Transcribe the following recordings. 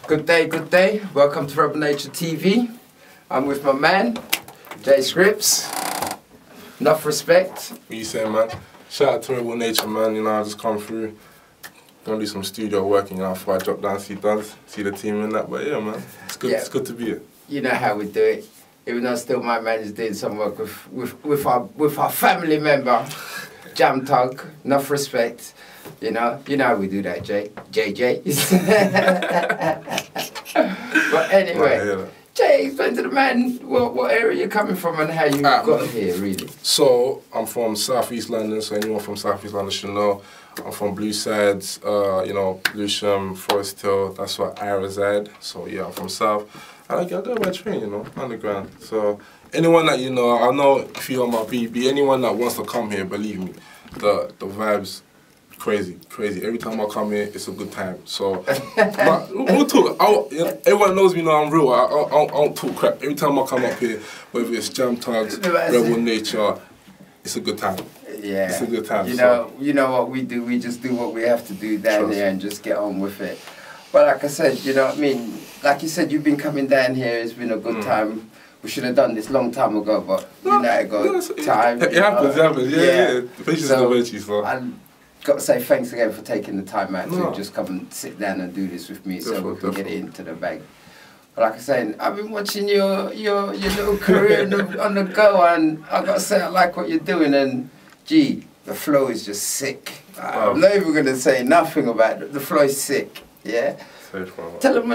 Good day. Welcome to RebelNature TV. I'm with my man, Jay Sccriptz. Enough respect. What you saying, man? Shout out to RebelNature, man. You know, I just come through. Gonna do some studio work, you know, before I drop down, see Donz, see the team and that. But yeah, man, it's good. Yeah. It's good to be here. You know how we do it. Even though still my man is doing some work with our family member, JamThugz. Enough respect. You know how we do that, Jay. JJ. But anyway, right, yeah. Jay, explain to the man what area you're coming from and how you got here, really. So, I'm from South East London, so anyone from South East London should know. I'm from Blue Sides, you know, Lewisham, Forest Hill, that's where I reside. So yeah, I'm from South. And I go by train, you know, underground. So anyone that you know, I know if you're on my BB, anyone that wants to come here, believe me, the vibes, crazy. Every time I come here, it's a good time. So, we'll talk. Everyone knows me now, I'm real. I don't talk crap. Every time I come up here, whether it's JamThugz, RebelNature, it's a good time. Yeah, it's a good time. You know what we do. We just do what we have to do down here and just get on with it. But like I said, you know what I mean. Like you said, you've been coming down here. It's been a good time. We should have done this long time ago, but you know, it got time. It happens. Yeah. Patience is a virtue, so. I've got to say thanks again for taking the time out to just come and sit down and do this with me, so we can get it into the bag. But like I said, I've been watching your little career on the go, and I've got to say I like what you're doing, and gee, the flow is just sick. I'm not even going to say nothing about it. The flow is sick, yeah? Tell them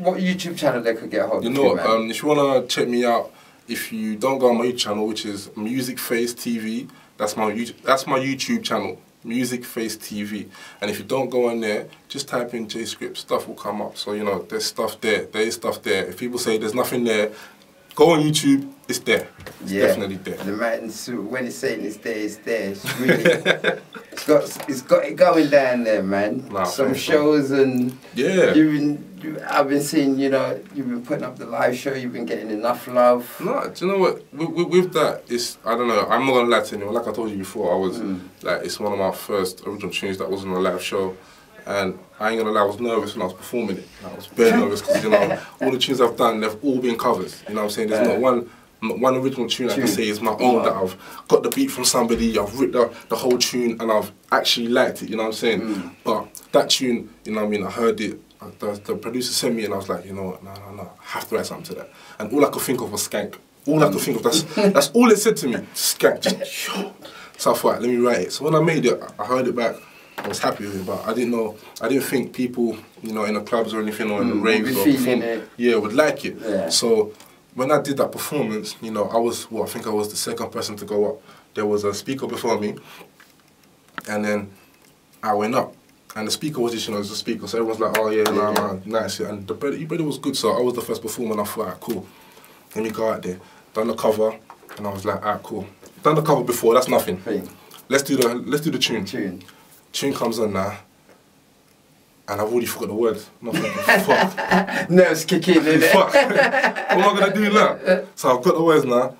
what YouTube channel they could get a hold of. You know, if you want to check me out, if you don't go on my YouTube channel, which is Music Face TV, that's my YouTube channel, Music Face TV. And if you don't go on there, just type in Jay Sccriptz, stuff will come up. So, you know, there's stuff there. There is stuff there. If people say there's nothing there, go on YouTube, it's there. It's definitely there. The man, when it's saying it's there, it's there. It's really, it's got it going down there, man. Nah, some shows and I've been seeing, you know, you've been putting up the live show, you've been getting enough love. No, do you know what? With that, it's, I don't know, I'm not gonna lie to anyone. Like I told you before, I was like, it's one of my first original tunes that was on a live show. And I ain't gonna lie, I was nervous when I was performing it. I was very nervous because, you know, all the tunes I've done, they've all been covers. You know what I'm saying? There's not one original tune I can say is my own that I've got the beat from somebody, I've written the whole tune and I've actually liked it, you know what I'm saying? But that tune, you know what I mean, I heard it, the producer sent me and I was like, you know what, no, I have to write something to that. And all I could think of was skank. All I could think of, that's all it said to me, skank, just, yo. So I thought, let me write it. So when I made it, I heard it back. I was happy with it, but I didn't think people, you know, in the clubs or anything or in the raves would like it. Yeah. So when I did that performance, you know, I think I was the second person to go up. There was a speaker before me, and then I went up, and the speaker was just, you know, just a speaker, so everyone's like, oh yeah, nah, nice, and the brother was good, so I was the first performer, and I thought, alright, cool, let me go out there, done the cover, and I was like, alright, cool, done the cover before, that's nothing. Let's do the tune. Tune comes on now, and I've already forgot the words. I'm thinking, fuck. Nerves kick in, innit? Fuck. What am I gonna do now? So I've got the words now.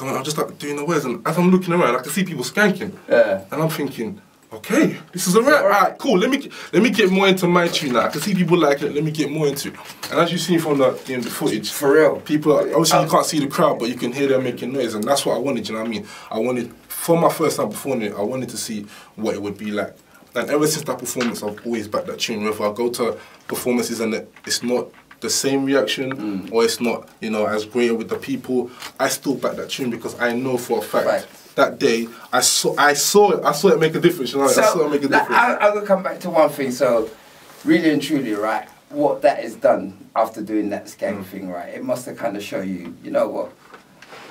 I'm just like doing the words, and as I'm looking around, I can see people skanking. And I'm thinking, okay, this is alright, cool. Let me get more into my tune now. I can see people like it. Let me get more into it. And as you see from the footage, for real, people obviously you can't see the crowd, but you can hear them making noise, and that's what I wanted. You know what I mean? I wanted, for my first time performing it, I wanted to see what it would be like. And ever since that performance, I've always backed that tune. Whether I go to performances and it's not the same reaction or it's not, you know, as great with the people, I still back that tune because I know for a fact that day I saw it make a difference. You know, so, I saw it make a difference. I'm gonna come back to one thing. So, really and truly, right, what that has done after doing that skank thing, right, it must have kind of shown you, you know what,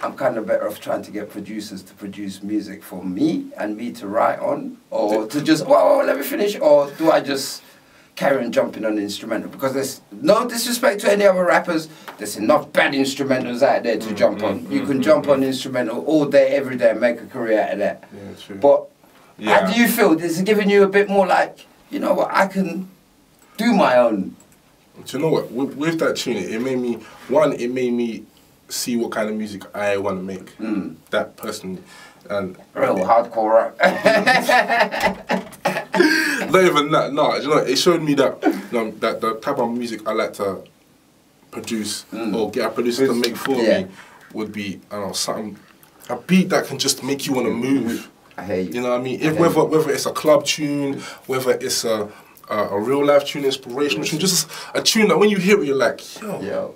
I'm kind of better off trying to get producers to produce music for me and me to write on, or to just, well, let me finish, or do I just carry on jumping on the instrumental? Because there's no disrespect to any other rappers, there's enough bad instrumentals out there to jump on. You can jump on instrumental all day, every day and make a career out of that. Yeah, true. But how do you feel? This is giving you a bit more like, you know what, I can do my own. Do you know what, with that tune, it made me see what kind of music I want to make. That personally. And real hardcore rap. Not even that. No, you know, it showed me that that the type of music I like to produce or get a producer to make for me would be something, a beat that can just make you want to move. I hear you. You know what I mean? Whether it's a club tune, whether it's a real life tune, inspirational tune, just a tune that when you hear it, you're like, yo.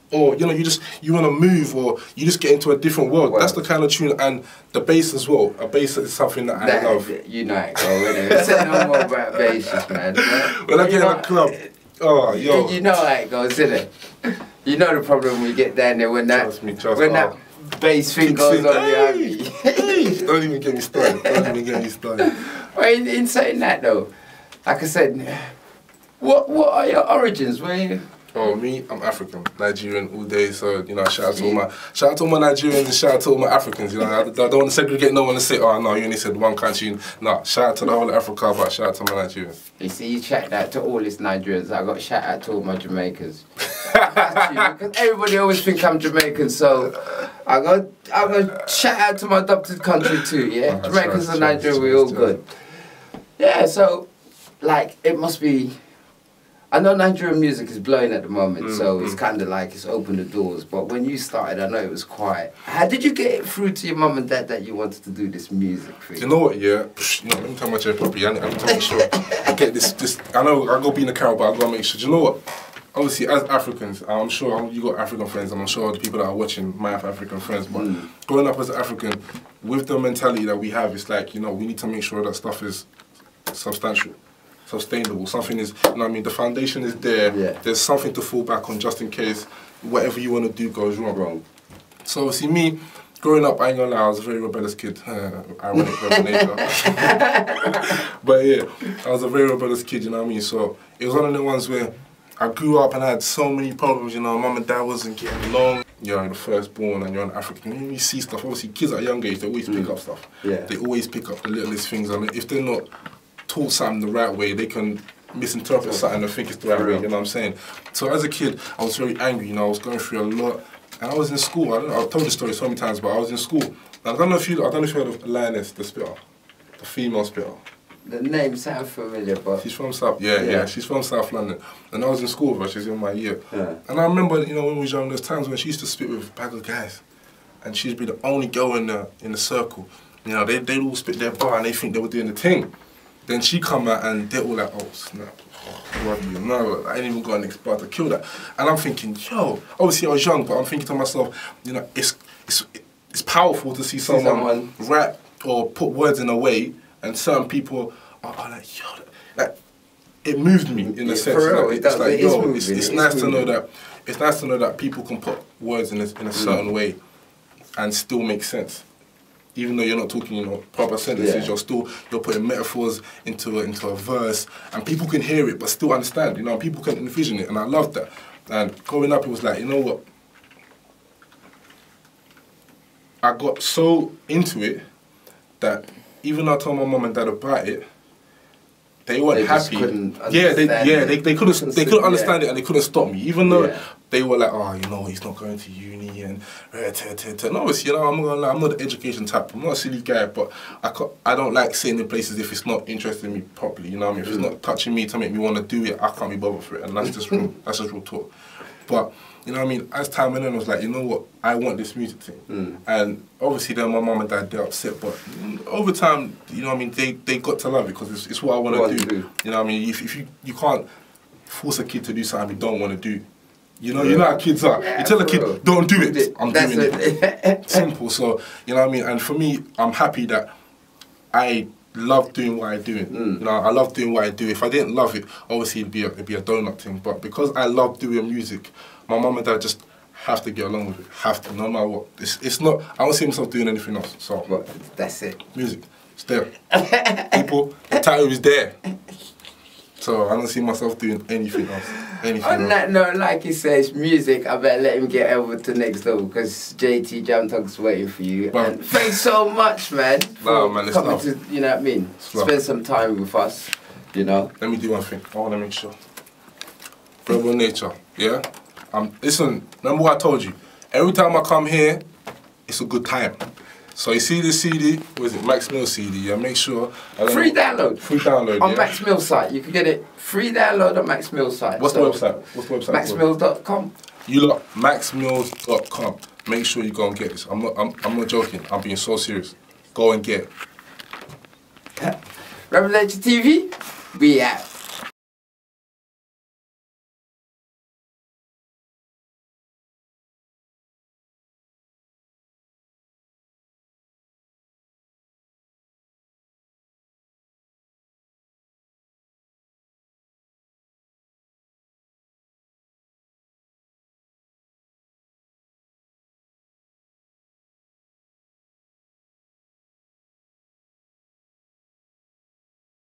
Or you know, you want to move, or you just get into a different world. That's the kind of tune, and the bass as well. A bass is something that I love. You know it, go Say no more about basses, man. When I get in a club, oh yo, you know how it goes, innit? You know the problem when you get down there when that that bass thing goes on the hey, don't even get me started. Don't even get me started. Well, in saying that though, like I said, what are your origins? Where you? Oh, me, I'm African, Nigerian all day. So you know, shout out to all my Nigerians and shout out to all my Africans. You know, I don't want to segregate no one and say, oh no, you only said one country. No, shout out to the whole of Africa, but shout out to my Nigerians. You see, you shout out to all these Nigerians. I got shout out to all my Jamaicans. Because everybody always think I'm Jamaican, so I got shout out to my adopted country too. Yeah, Jamaicans and Nigeria, we all good. Yeah, so like it must be. I know Nigerian music is blowing at the moment, so it's kind of like it's opened the doors. But when you started, I know it was quiet. How did you get it through to your mum and dad that you wanted to do this music thing? You know what? Yeah, let me tell my chair properly. I need to make sure I get this. I know I go be in the camera, but I gotta make sure. Do you know what? Obviously, as Africans, I'm sure you got African friends, and I'm sure the people that are watching might have African friends. But growing up as an African, with the mentality that we have, it's like, you know, we need to make sure that stuff is substantial, sustainable. Something is, you know what I mean, the foundation is there. There's something to fall back on just in case whatever you want to do goes wrong. So obviously me, growing up, I ain't gonna lie, I was a very rebellious kid. Ironic rebel nature. But yeah, I was a very rebellious kid, you know what I mean? So it was one of the ones where I grew up and I had so many problems, you know, mum and dad wasn't getting along. You're the firstborn and you're an African. You see stuff, obviously kids at a young age, they always pick up stuff. They always pick up the littlest things. I mean, if they're not taught something the right way, they can misinterpret something and think it's the right way, you know what I'm saying? So as a kid, I was very angry, you know, I was going through a lot. And I was in school, I've told this story so many times, but I was in school. And I don't know if you heard of Lioness, the spitter, the female spitter. The name sounds familiar, but... She's from South, she's from South London. And I was in school with her, she's in my year. And I remember, you know, when we was young, there's times when she used to spit with a bag of guys. And she'd be the only girl in the circle. You know, they'd all spit their bar and they think they were doing the thing. Then she come out and they're all like, oh snap, no, I ain't even got an bar to kill that. And I'm thinking, yo, obviously I was young, but I'm thinking to myself, you know, it's powerful to see someone rap or put words in a way, and certain people are like, yo, like, it moved me in a sense. For real, like, it's like, yo, it's nice to know that. It's nice to know that people can put words in a certain way and still make sense. Even though you're not talking, you know, proper sentences, you're putting metaphors into a verse, and people can hear it but still understand, you know, and people can envision it, and I love that. And growing up, it was like, you know what? I got so into it that even though I told my mum and dad about it, they weren't happy. They couldn't understand it and they couldn't stop me. Even though they were like, oh, you know, he's not going to uni and obviously, you know, I'm not gonna lie, I'm not the education type. I'm not a silly guy, but I don't like sitting in places if it's not interesting me properly. You know what I mean? If it's not touching me to make me want to do it, I can't be bothered for it, and that's just real. That's just real talk. But you know what I mean? As time went on, I was like, you know what? I want this music thing. And obviously then my mum and dad, they're upset, but over time, you know what I mean, they got to love it because it's what I want to do. You know what I mean? If you can't force a kid to do something you don't want to do. You know how kids are. You tell a kid, don't do it, I'm doing it. Simple. So, you know what I mean? And for me, I'm happy that I love doing what I do. You know, I love doing what I do. If I didn't love it, obviously it'd be a donut thing. But because I love doing music, my mum and dad just have to get along with it. Have to, no matter what. It's not, I don't see myself doing anything else. So that's it. Music. It's there. People, the title is there. So I don't see myself doing anything else. On that note, like he says, music, I better let him get over to next level because JT JamThugz waiting for you. But and thanks so much, man, for coming to, you know what I mean, spend some time with us, you know. Let me do one thing. I want to make sure. RebelNature, yeah? Listen, remember what I told you? Every time I come here, it's a good time. So you see this CD, what is it, Max Mill CD, yeah, make sure... Free download. Free download, on yeah. Max Mill site. You can get it free download on Max Mill site. What's the website? maxmills.com. You lot, maxmills.com. Make sure you go and get this. I'm not joking. I'm being so serious. Go and get it. RebelNature TV, we out.